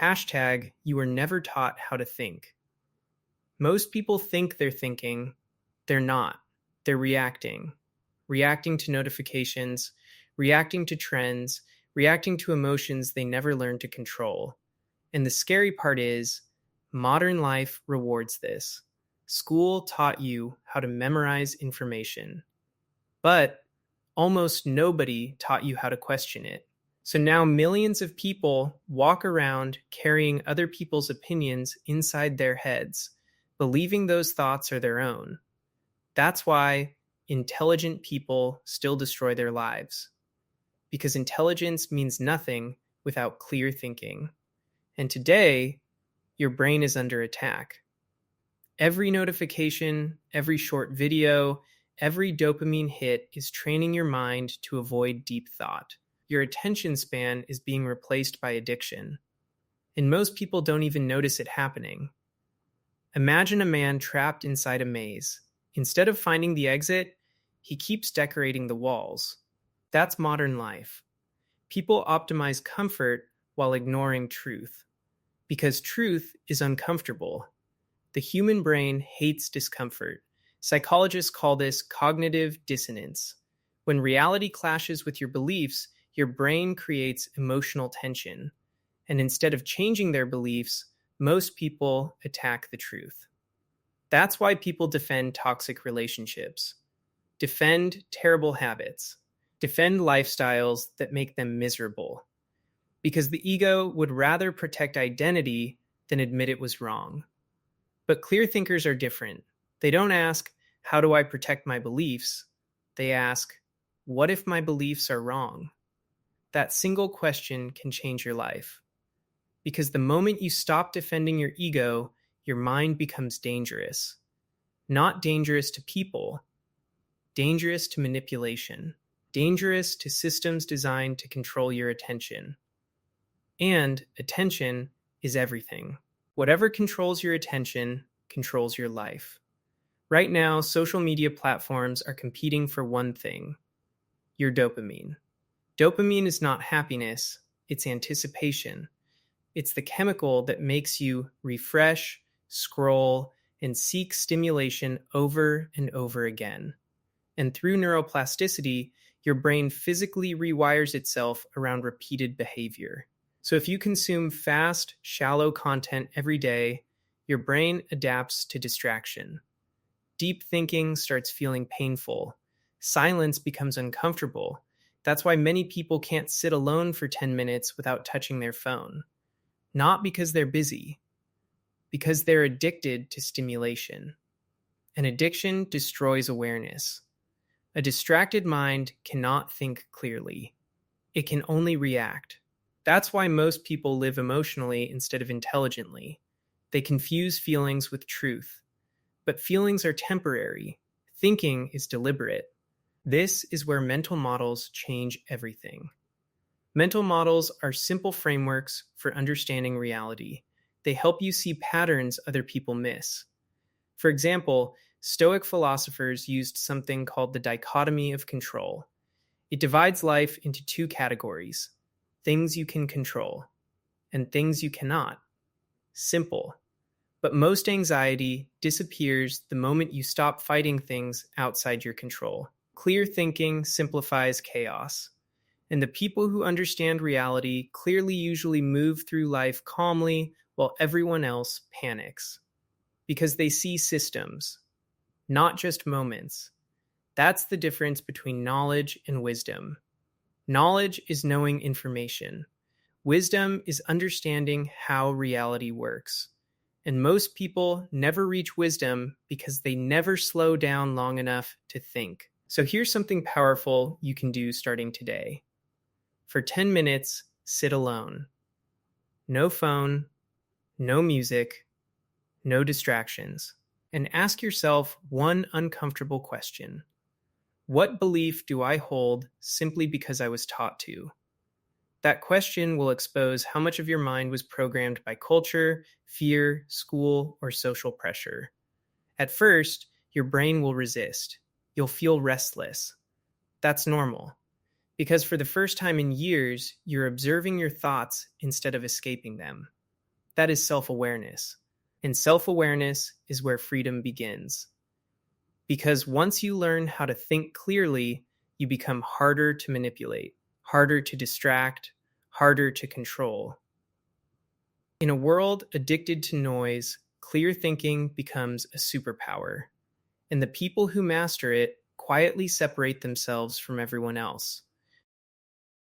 Hashtag, you were never taught how to think. Most people think they're thinking, they're not. They're reacting. Reacting to notifications, reacting to trends, reacting to emotions they never learned to control. And the scary part is, modern life rewards this. School taught you how to memorize information, but almost nobody taught you how to question it. So now millions of people walk around carrying other people's opinions inside their heads, believing those thoughts are their own. That's why intelligent people still destroy their lives. Because intelligence means nothing without clear thinking. And today, your brain is under attack. Every notification, every short video, every dopamine hit is training your mind to avoid deep thought. Your attention span is being replaced by addiction. And most people don't even notice it happening. Imagine a man trapped inside a maze. Instead of finding the exit, he keeps decorating the walls. That's modern life. People optimize comfort while ignoring truth. Because truth is uncomfortable. The human brain hates discomfort. Psychologists call this cognitive dissonance. When reality clashes with your beliefs, your brain creates emotional tension. And instead of changing their beliefs, most people attack the truth. That's why people defend toxic relationships, defend terrible habits, defend lifestyles that make them miserable. Because the ego would rather protect identity than admit it was wrong. But clear thinkers are different. They don't ask, how do I protect my beliefs? They ask, what if my beliefs are wrong? That single question can change your life. Because the moment you stop defending your ego, your mind becomes dangerous. Not dangerous to people, dangerous to manipulation, dangerous to systems designed to control your attention. And attention is everything. Whatever controls your attention controls your life. Right now, social media platforms are competing for one thing: your dopamine. Dopamine is not happiness, it's anticipation. It's the chemical that makes you refresh, scroll, and seek stimulation over and over again. And through neuroplasticity, your brain physically rewires itself around repeated behavior. So if you consume fast, shallow content every day, your brain adapts to distraction. Deep thinking starts feeling painful. Silence becomes uncomfortable. That's why many people can't sit alone for 10 minutes without touching their phone. Not because they're busy, because they're addicted to stimulation. An addiction destroys awareness. A distracted mind cannot think clearly. It can only react. That's why most people live emotionally instead of intelligently. They confuse feelings with truth. But feelings are temporary. Thinking is deliberate. This is where mental models change everything. Mental models are simple frameworks for understanding reality. They help you see patterns other people miss. For example, Stoic philosophers used something called the dichotomy of control. It divides life into two categories: things you can control and things you cannot. Simple. But most anxiety disappears the moment you stop fighting things outside your control. Clear thinking simplifies chaos. And the people who understand reality clearly usually move through life calmly while everyone else panics. Because they see systems, not just moments. That's the difference between knowledge and wisdom. Knowledge is knowing information. Wisdom is understanding how reality works. And most people never reach wisdom because they never slow down long enough to think. So here's something powerful you can do starting today. For 10 minutes, sit alone. No phone, no music, no distractions. And ask yourself one uncomfortable question. What belief do I hold simply because I was taught to? That question will expose how much of your mind was programmed by culture, fear, school, or social pressure. At first, your brain will resist. You'll feel restless. That's normal. Because for the first time in years, you're observing your thoughts instead of escaping them. That is self-awareness. And self-awareness is where freedom begins. Because once you learn how to think clearly, you become harder to manipulate, harder to distract, harder to control. In a world addicted to noise, clear thinking becomes a superpower, and the people who master it quietly separate themselves from everyone else.